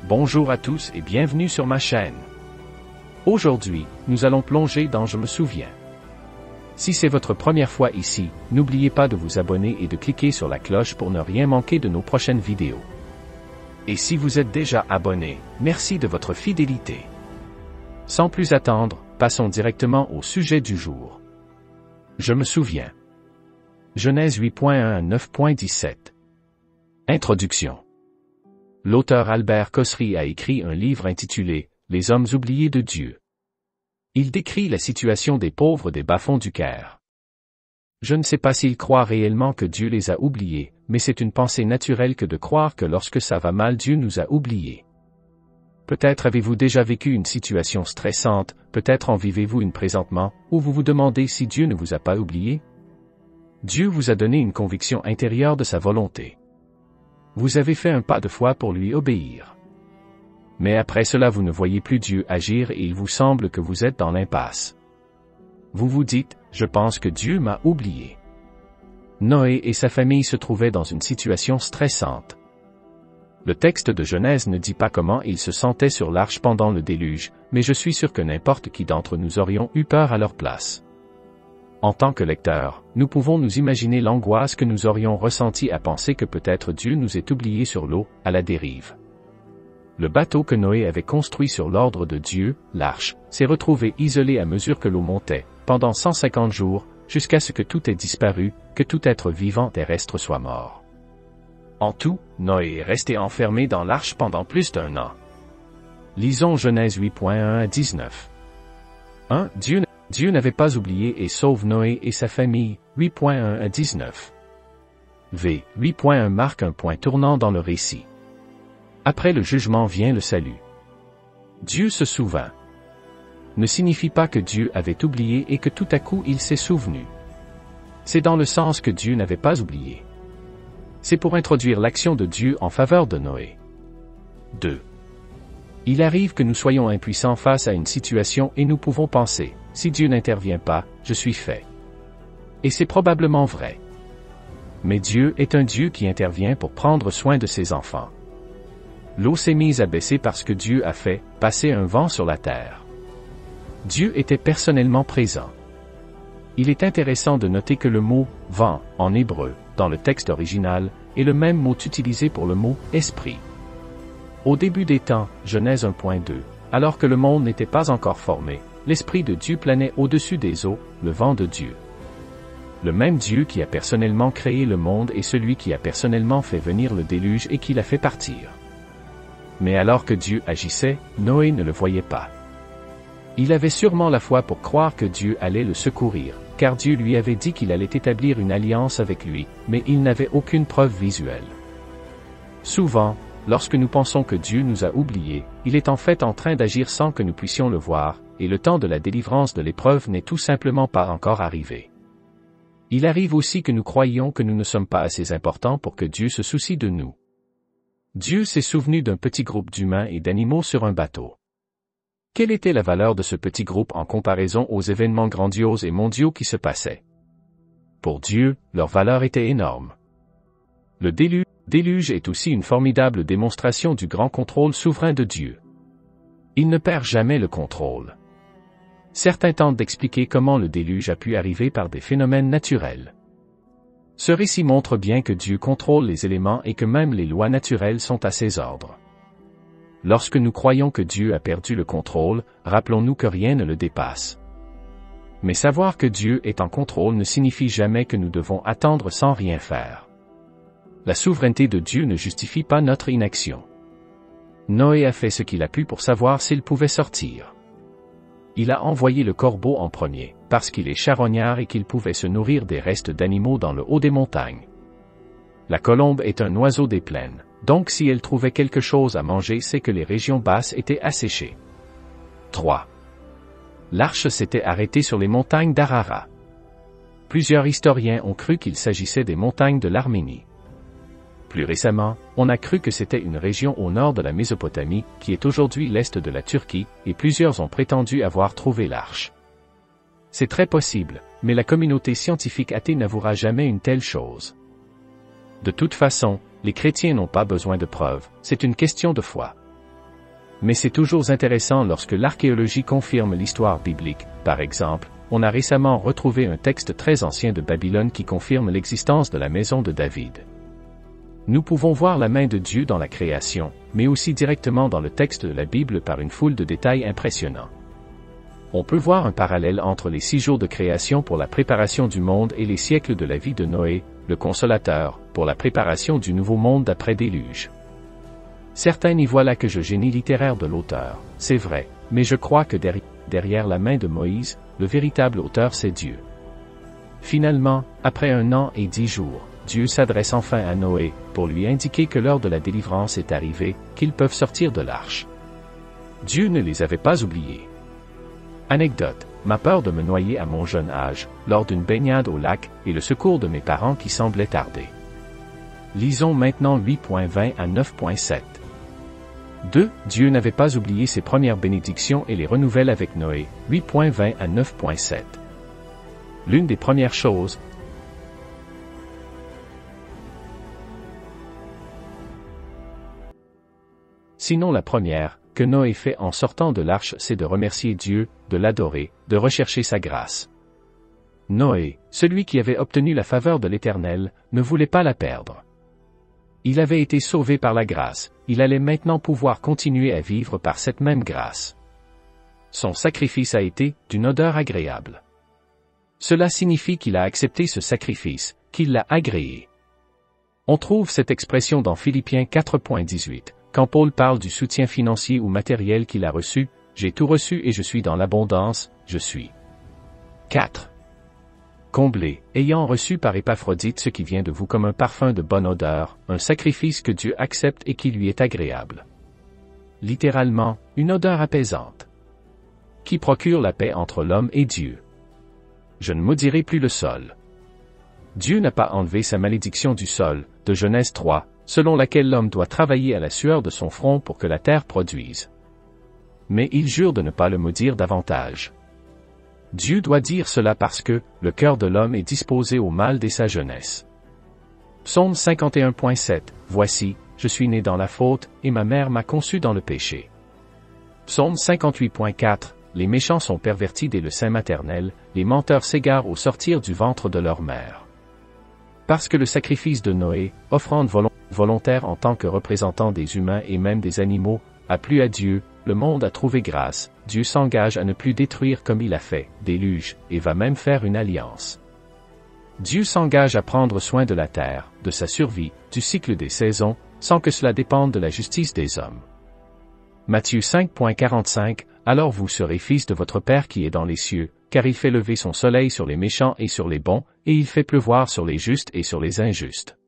Bonjour à tous et bienvenue sur ma chaîne. Aujourd'hui, nous allons plonger dans Je me souviens. Si c'est votre première fois ici, n'oubliez pas de vous abonner et de cliquer sur la cloche pour ne rien manquer de nos prochaines vidéos. Et si vous êtes déjà abonné, merci de votre fidélité. Sans plus attendre, passons directement au sujet du jour. Je me souviens. Genèse 8.1 à 9.17. Introduction. L'auteur Albert Cossery a écrit un livre intitulé « Les hommes oubliés de Dieu ». Il décrit la situation des pauvres des bas-fonds du Caire. Je ne sais pas s'il croit réellement que Dieu les a oubliés, mais c'est une pensée naturelle que de croire que lorsque ça va mal Dieu nous a oubliés. Peut-être avez-vous déjà vécu une situation stressante, peut-être en vivez-vous une présentement, où vous vous demandez si Dieu ne vous a pas oublié. Dieu vous a donné une conviction intérieure de sa volonté. Vous avez fait un pas de foi pour lui obéir. Mais après cela vous ne voyez plus Dieu agir et il vous semble que vous êtes dans l'impasse. Vous vous dites, je pense que Dieu m'a oublié. Noé et sa famille se trouvaient dans une situation stressante. Le texte de Genèse ne dit pas comment ils se sentaient sur l'arche pendant le déluge, mais je suis sûr que n'importe qui d'entre nous aurions eu peur à leur place. En tant que lecteurs, nous pouvons nous imaginer l'angoisse que nous aurions ressentie à penser que peut-être Dieu nous ait oubliés sur l'eau, à la dérive. Le bateau que Noé avait construit sur l'ordre de Dieu, l'arche, s'est retrouvé isolé à mesure que l'eau montait, pendant 150 jours, jusqu'à ce que tout ait disparu, que tout être vivant terrestre soit mort. En tout, Noé est resté enfermé dans l'arche pendant plus d'1 an. Lisons Genèse 8.1 à 19. 1. Dieu n'avait pas oublié et sauve Noé et sa famille, 8.1 à 19. V. 8.1 marque un point tournant dans le récit. Après le jugement vient le salut. Dieu se souvint. Ne signifie pas que Dieu avait oublié et que tout à coup il s'est souvenu. C'est dans le sens que Dieu n'avait pas oublié. C'est pour introduire l'action de Dieu en faveur de Noé. 2. Il arrive que nous soyons impuissants face à une situation et nous pouvons penser, si Dieu n'intervient pas, je suis fait. Et c'est probablement vrai. Mais Dieu est un Dieu qui intervient pour prendre soin de ses enfants. L'eau s'est mise à baisser parce que Dieu a fait passer un vent sur la terre. Dieu était personnellement présent. Il est intéressant de noter que le mot « vent » en hébreu, dans le texte original, est le même mot utilisé pour le mot « esprit ». Au début des temps, Genèse 1.2, alors que le monde n'était pas encore formé, l'Esprit de Dieu planait au-dessus des eaux, le vent de Dieu. Le même Dieu qui a personnellement créé le monde est celui qui a personnellement fait venir le déluge et qui l'a fait partir. Mais alors que Dieu agissait, Noé ne le voyait pas. Il avait sûrement la foi pour croire que Dieu allait le secourir, car Dieu lui avait dit qu'il allait établir une alliance avec lui, mais il n'avait aucune preuve visuelle. Souvent, lorsque nous pensons que Dieu nous a oubliés, il est en fait en train d'agir sans que nous puissions le voir, et le temps de la délivrance de l'épreuve n'est tout simplement pas encore arrivé. Il arrive aussi que nous croyions que nous ne sommes pas assez importants pour que Dieu se soucie de nous. Dieu s'est souvenu d'un petit groupe d'humains et d'animaux sur un bateau. Quelle était la valeur de ce petit groupe en comparaison aux événements grandioses et mondiaux qui se passaient? Pour Dieu, leur valeur était énorme. Le déluge est aussi une formidable démonstration du grand contrôle souverain de Dieu. Il ne perd jamais le contrôle. Certains tentent d'expliquer comment le déluge a pu arriver par des phénomènes naturels. Ce récit montre bien que Dieu contrôle les éléments et que même les lois naturelles sont à ses ordres. Lorsque nous croyons que Dieu a perdu le contrôle, rappelons-nous que rien ne le dépasse. Mais savoir que Dieu est en contrôle ne signifie jamais que nous devons attendre sans rien faire. La souveraineté de Dieu ne justifie pas notre inaction. Noé a fait ce qu'il a pu pour savoir s'il pouvait sortir. Il a envoyé le corbeau en premier, parce qu'il est charognard et qu'il pouvait se nourrir des restes d'animaux dans le haut des montagnes. La colombe est un oiseau des plaines, donc si elle trouvait quelque chose à manger c'est que les régions basses étaient asséchées. 3. L'arche s'était arrêtée sur les montagnes d'Ararat. Plusieurs historiens ont cru qu'il s'agissait des montagnes de l'Arménie. Plus récemment, on a cru que c'était une région au nord de la Mésopotamie, qui est aujourd'hui l'est de la Turquie, et plusieurs ont prétendu avoir trouvé l'arche. C'est très possible, mais la communauté scientifique athée n'avouera jamais une telle chose. De toute façon, les chrétiens n'ont pas besoin de preuves, c'est une question de foi. Mais c'est toujours intéressant lorsque l'archéologie confirme l'histoire biblique. Par exemple, on a récemment retrouvé un texte très ancien de Babylone qui confirme l'existence de la maison de David. Nous pouvons voir la main de Dieu dans la création, mais aussi directement dans le texte de la Bible par une foule de détails impressionnants. On peut voir un parallèle entre les 6 jours de création pour la préparation du monde et les siècles de la vie de Noé, le Consolateur, pour la préparation du nouveau monde d'après-déluge. Certains y voient là que je génie littéraire de l'auteur, c'est vrai, mais je crois que derrière la main de Moïse, le véritable auteur c'est Dieu. Finalement, après 1 an et 10 jours, Dieu s'adresse enfin à Noé, pour lui indiquer que l'heure de la délivrance est arrivée, qu'ils peuvent sortir de l'arche. Dieu ne les avait pas oubliés. Anecdote, ma peur de me noyer à mon jeune âge, lors d'une baignade au lac, et le secours de mes parents qui semblait tarder. Lisons maintenant 8.20 à 9.7. 2. Dieu n'avait pas oublié ses premières bénédictions et les renouvelle avec Noé, 8.20 à 9.7. L'une des premières choses, sinon la première, que Noé fait en sortant de l'arche, c'est de remercier Dieu, de l'adorer, de rechercher sa grâce. Noé, celui qui avait obtenu la faveur de l'Éternel, ne voulait pas la perdre. Il avait été sauvé par la grâce, il allait maintenant pouvoir continuer à vivre par cette même grâce. Son sacrifice a été d'une odeur agréable. Cela signifie qu'il a accepté ce sacrifice, qu'il l'a agréé. On trouve cette expression dans Philippiens 4.18. Quand Paul parle du soutien financier ou matériel qu'il a reçu, j'ai tout reçu et je suis dans l'abondance, je suis. 4. Comblé, ayant reçu par Épaphrodite ce qui vient de vous comme un parfum de bonne odeur, un sacrifice que Dieu accepte et qui lui est agréable. Littéralement, une odeur apaisante. Qui procure la paix entre l'homme et Dieu. Je ne maudirai plus le sol. Dieu n'a pas enlevé sa malédiction du sol, de Genèse 3, selon laquelle l'homme doit travailler à la sueur de son front pour que la terre produise. Mais il jure de ne pas le maudire davantage. Dieu doit dire cela parce que le cœur de l'homme est disposé au mal dès sa jeunesse. Psaume 51.7, Voici, je suis né dans la faute, et ma mère m'a conçu dans le péché. Psaume 58.4, Les méchants sont pervertis dès le sein maternel, les menteurs s'égarent au sortir du ventre de leur mère. Parce que le sacrifice de Noé, offrande volontaire en tant que représentant des humains et même des animaux, a plu à Dieu, le monde a trouvé grâce, Dieu s'engage à ne plus détruire comme il a fait, déluge, et va même faire une alliance. Dieu s'engage à prendre soin de la terre, de sa survie, du cycle des saisons, sans que cela dépende de la justice des hommes. Matthieu 5.45, Alors vous serez fils de votre Père qui est dans les cieux, car il fait lever son soleil sur les méchants et sur les bons, et il fait pleuvoir sur les justes et sur les injustes.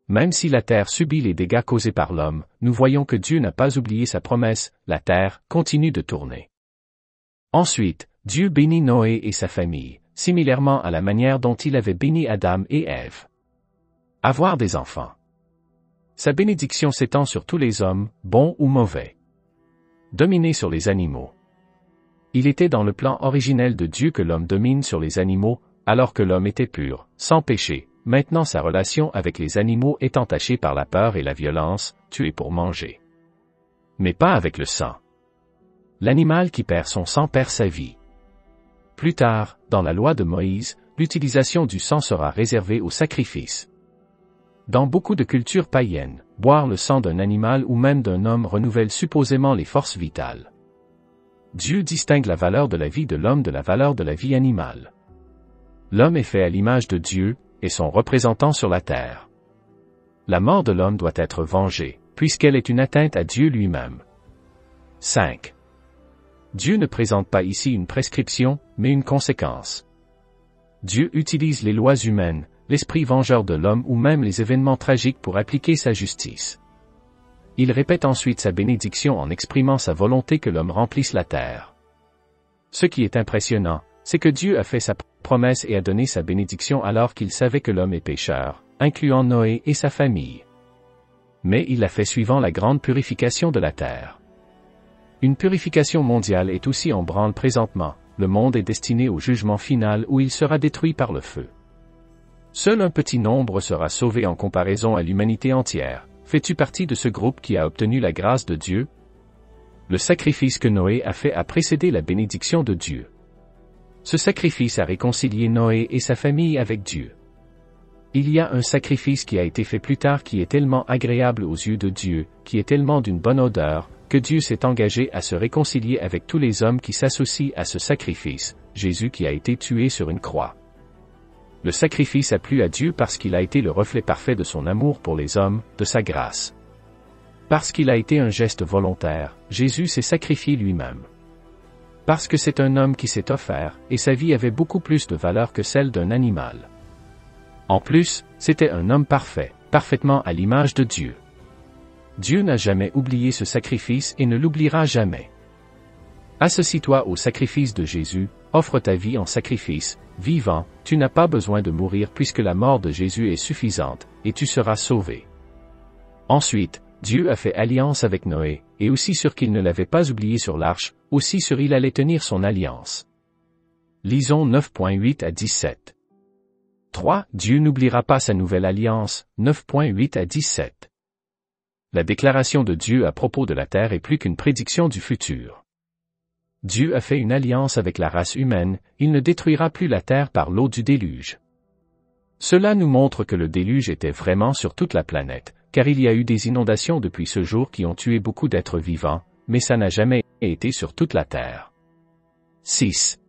Même si la terre subit les dégâts causés par l'homme, nous voyons que Dieu n'a pas oublié sa promesse, la terre continue de tourner. Ensuite, Dieu bénit Noé et sa famille, similairement à la manière dont il avait béni Adam et Ève. Avoir des enfants. Sa bénédiction s'étend sur tous les hommes, bons ou mauvais. Dominer sur les animaux. Il était dans le plan originel de Dieu que l'homme domine sur les animaux, alors que l'homme était pur, sans péché. Maintenant sa relation avec les animaux est entachée par la peur et la violence, tuer pour manger. Mais pas avec le sang. L'animal qui perd son sang perd sa vie. Plus tard, dans la loi de Moïse, l'utilisation du sang sera réservée au sacrifice. Dans beaucoup de cultures païennes, boire le sang d'un animal ou même d'un homme renouvelle supposément les forces vitales. Dieu distingue la valeur de la vie de l'homme de la valeur de la vie animale. L'homme est fait à l'image de Dieu, et son représentant sur la terre. La mort de l'homme doit être vengée, puisqu'elle est une atteinte à Dieu lui-même. 5. Dieu ne présente pas ici une prescription, mais une conséquence. Dieu utilise les lois humaines, l'esprit vengeur de l'homme ou même les événements tragiques pour appliquer sa justice. Il répète ensuite sa bénédiction en exprimant sa volonté que l'homme remplisse la terre. Ce qui est impressionnant, c'est que Dieu a fait sa promesse et a donné sa bénédiction alors qu'il savait que l'homme est pécheur, incluant Noé et sa famille. Mais il l'a fait suivant la grande purification de la terre. Une purification mondiale est aussi en branle présentement, le monde est destiné au jugement final où il sera détruit par le feu. Seul un petit nombre sera sauvé en comparaison à l'humanité entière. Fais-tu partie de ce groupe qui a obtenu la grâce de Dieu? Le sacrifice que Noé a fait a précédé la bénédiction de Dieu. Ce sacrifice a réconcilié Noé et sa famille avec Dieu. Il y a un sacrifice qui a été fait plus tard qui est tellement agréable aux yeux de Dieu, qui est tellement d'une bonne odeur, que Dieu s'est engagé à se réconcilier avec tous les hommes qui s'associent à ce sacrifice, Jésus qui a été tué sur une croix. Le sacrifice a plu à Dieu parce qu'il a été le reflet parfait de son amour pour les hommes, de sa grâce. Parce qu'il a été un geste volontaire, Jésus s'est sacrifié lui-même. Parce que c'est un homme qui s'est offert, et sa vie avait beaucoup plus de valeur que celle d'un animal. En plus, c'était un homme parfait, parfaitement à l'image de Dieu. Dieu n'a jamais oublié ce sacrifice et ne l'oubliera jamais. Associe-toi au sacrifice de Jésus, offre ta vie en sacrifice, vivant, tu n'as pas besoin de mourir puisque la mort de Jésus est suffisante, et tu seras sauvé. Ensuite, Dieu a fait alliance avec Noé, et aussi sûr qu'il ne l'avait pas oublié sur l'arche, aussi sûr il allait tenir son alliance. Lisons 9.8 à 17. 3. Dieu n'oubliera pas sa nouvelle alliance, 9.8 à 17. La déclaration de Dieu à propos de la terre est plus qu'une prédiction du futur. Dieu a fait une alliance avec la race humaine, il ne détruira plus la terre par l'eau du déluge. Cela nous montre que le déluge était vraiment sur toute la planète, car il y a eu des inondations depuis ce jour qui ont tué beaucoup d'êtres vivants, mais ça n'a jamais été sur toute la terre. 6.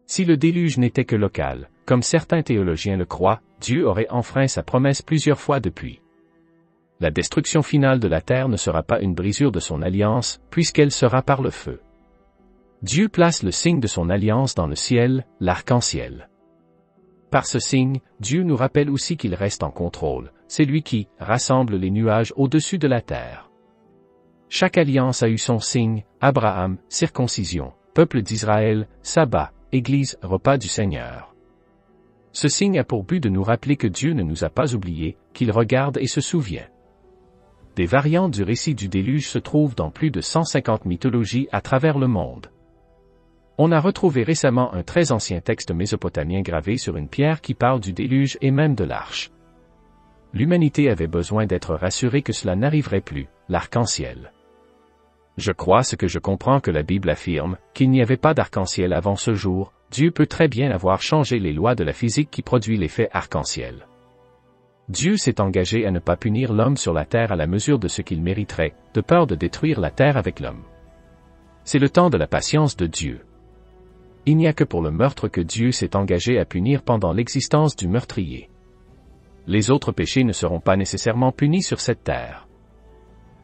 Si le déluge n'était que local, comme certains théologiens le croient, Dieu aurait enfreint sa promesse plusieurs fois depuis. La destruction finale de la terre ne sera pas une brisure de son alliance, puisqu'elle sera par le feu. Dieu place le signe de son alliance dans le ciel, l'arc-en-ciel. Par ce signe, Dieu nous rappelle aussi qu'il reste en contrôle, c'est lui qui rassemble les nuages au-dessus de la terre. Chaque alliance a eu son signe, Abraham, circoncision, peuple d'Israël, sabbat, Église, repas du Seigneur. Ce signe a pour but de nous rappeler que Dieu ne nous a pas oubliés, qu'il regarde et se souvient. Des variantes du récit du déluge se trouvent dans plus de 150 mythologies à travers le monde. On a retrouvé récemment un très ancien texte mésopotamien gravé sur une pierre qui parle du déluge et même de l'arche. L'humanité avait besoin d'être rassurée que cela n'arriverait plus, l'arc-en-ciel. Je crois ce que je comprends que la Bible affirme, qu'il n'y avait pas d'arc-en-ciel avant ce jour, Dieu peut très bien avoir changé les lois de la physique qui produit l'effet arc-en-ciel. Dieu s'est engagé à ne pas punir l'homme sur la terre à la mesure de ce qu'il mériterait, de peur de détruire la terre avec l'homme. C'est le temps de la patience de Dieu. Il n'y a que pour le meurtre que Dieu s'est engagé à punir pendant l'existence du meurtrier. Les autres péchés ne seront pas nécessairement punis sur cette terre.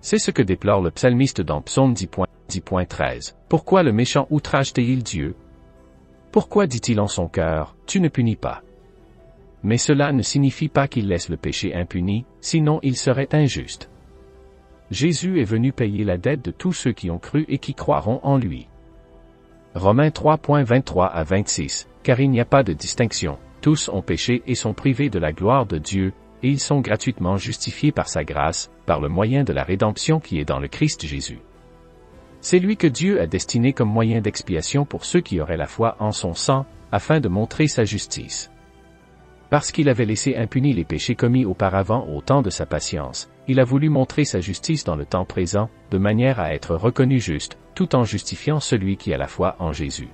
C'est ce que déplore le psalmiste dans Psaume 10.13. Pourquoi le méchant outrage-t-il Dieu? Pourquoi dit-il en son cœur, tu ne punis pas? Mais cela ne signifie pas qu'il laisse le péché impuni, sinon il serait injuste. Jésus est venu payer la dette de tous ceux qui ont cru et qui croiront en lui. Romains 3.23 à 26, car il n'y a pas de distinction, tous ont péché et sont privés de la gloire de Dieu, et ils sont gratuitement justifiés par sa grâce, par le moyen de la rédemption qui est dans le Christ Jésus. C'est lui que Dieu a destiné comme moyen d'expiation pour ceux qui auraient la foi en son sang, afin de montrer sa justice. Parce qu'il avait laissé impunis les péchés commis auparavant au temps de sa patience, il a voulu montrer sa justice dans le temps présent, de manière à être reconnu juste, tout en justifiant celui qui a la foi en Jésus.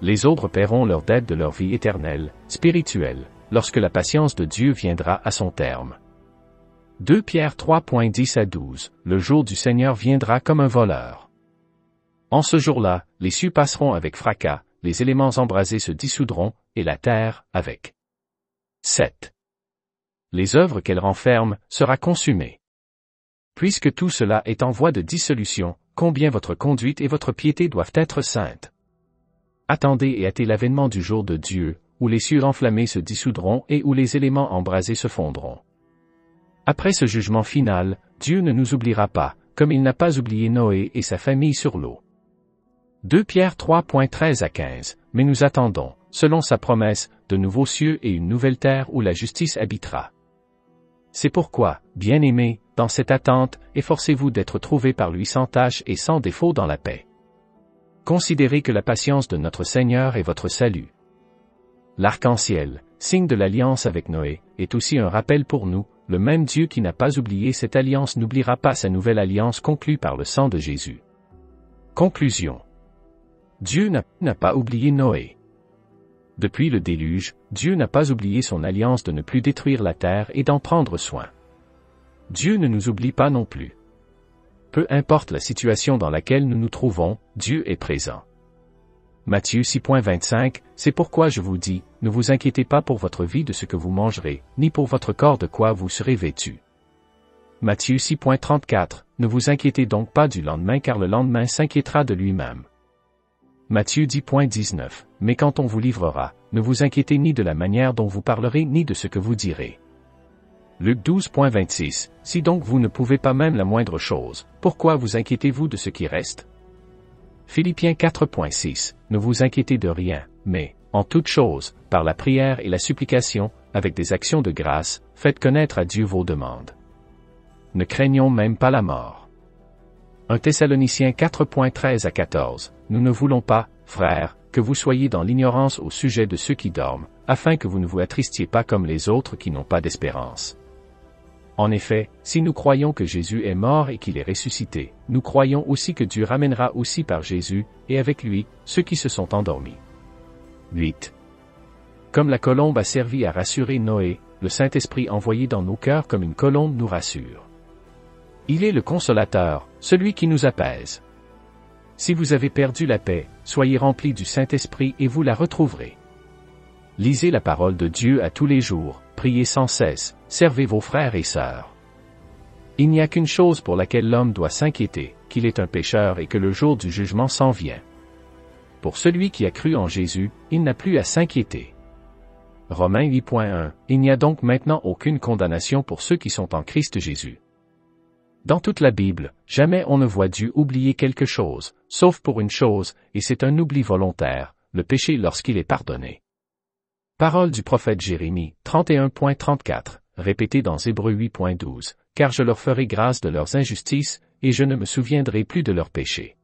Les autres paieront leur dette de leur vie éternelle, spirituelle, lorsque la patience de Dieu viendra à son terme. 2 Pierre 3.10 à 12, le jour du Seigneur viendra comme un voleur. En ce jour-là, les cieux passeront avec fracas, les éléments embrasés se dissoudront, et la terre, avec. 7. Les œuvres qu'elle renferme, sera consumée. Puisque tout cela est en voie de dissolution, combien votre conduite et votre piété doivent être saintes. Attendez et hâtez l'avènement du jour de Dieu, où les cieux enflammés se dissoudront et où les éléments embrasés se fondront. Après ce jugement final, Dieu ne nous oubliera pas, comme il n'a pas oublié Noé et sa famille sur l'eau. 2 Pierre 3.13 à 15, mais nous attendons, selon sa promesse, de nouveaux cieux et une nouvelle terre où la justice habitera. C'est pourquoi, bien-aimés, dans cette attente, efforcez-vous d'être trouvés par lui sans tache et sans défaut dans la paix. Considérez que la patience de notre Seigneur est votre salut. L'arc-en-ciel, signe de l'alliance avec Noé, est aussi un rappel pour nous, le même Dieu qui n'a pas oublié cette alliance n'oubliera pas sa nouvelle alliance conclue par le sang de Jésus. Conclusion. Dieu n'a pas oublié Noé. Depuis le déluge, Dieu n'a pas oublié son alliance de ne plus détruire la terre et d'en prendre soin. Dieu ne nous oublie pas non plus. Peu importe la situation dans laquelle nous nous trouvons, Dieu est présent. Matthieu 6.25, c'est pourquoi je vous dis, ne vous inquiétez pas pour votre vie de ce que vous mangerez, ni pour votre corps de quoi vous serez vêtus. Matthieu 6.34, ne vous inquiétez donc pas du lendemain car le lendemain s'inquiétera de lui-même. Matthieu 10.19, mais quand on vous livrera, ne vous inquiétez ni de la manière dont vous parlerez ni de ce que vous direz. Luc 12.26, si donc vous ne pouvez pas même la moindre chose, pourquoi vous inquiétez-vous de ce qui reste? Philippiens 4.6, ne vous inquiétez de rien, mais, en toute chose, par la prière et la supplication, avec des actions de grâce, faites connaître à Dieu vos demandes. Ne craignons même pas la mort. 1 Thessaloniciens 4.13 à 14, nous ne voulons pas, frères, que vous soyez dans l'ignorance au sujet de ceux qui dorment, afin que vous ne vous attristiez pas comme les autres qui n'ont pas d'espérance. En effet, si nous croyons que Jésus est mort et qu'il est ressuscité, nous croyons aussi que Dieu ramènera aussi par Jésus, et avec lui, ceux qui se sont endormis. 8. Comme la colombe a servi à rassurer Noé, le Saint-Esprit envoyé dans nos cœurs comme une colombe nous rassure. Il est le consolateur, celui qui nous apaise. Si vous avez perdu la paix, soyez remplis du Saint-Esprit et vous la retrouverez. Lisez la parole de Dieu à tous les jours, priez sans cesse, servez vos frères et sœurs. Il n'y a qu'une chose pour laquelle l'homme doit s'inquiéter, qu'il est un pécheur et que le jour du jugement s'en vient. Pour celui qui a cru en Jésus, il n'a plus à s'inquiéter. Romains 8.1, il n'y a donc maintenant aucune condamnation pour ceux qui sont en Christ Jésus. Dans toute la Bible, jamais on ne voit Dieu oublier quelque chose, sauf pour une chose, et c'est un oubli volontaire, le péché lorsqu'il est pardonné. Parole du prophète Jérémie, 31.34, répétée dans Hébreux 8.12, car je leur ferai grâce de leurs injustices, et je ne me souviendrai plus de leurs péchés.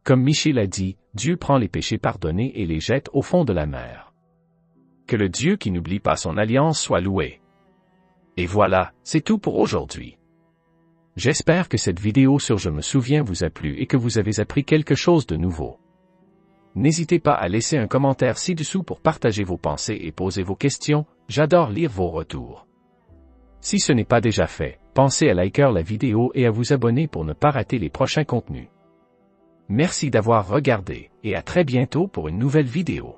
Comme Michée l'a dit, Dieu prend les péchés pardonnés et les jette au fond de la mer. Que le Dieu qui n'oublie pas son alliance soit loué. Et voilà, c'est tout pour aujourd'hui. J'espère que cette vidéo sur Je me souviens vous a plu et que vous avez appris quelque chose de nouveau. N'hésitez pas à laisser un commentaire ci-dessous pour partager vos pensées et poser vos questions, j'adore lire vos retours. Si ce n'est pas déjà fait, pensez à liker la vidéo et à vous abonner pour ne pas rater les prochains contenus. Merci d'avoir regardé, et à très bientôt pour une nouvelle vidéo.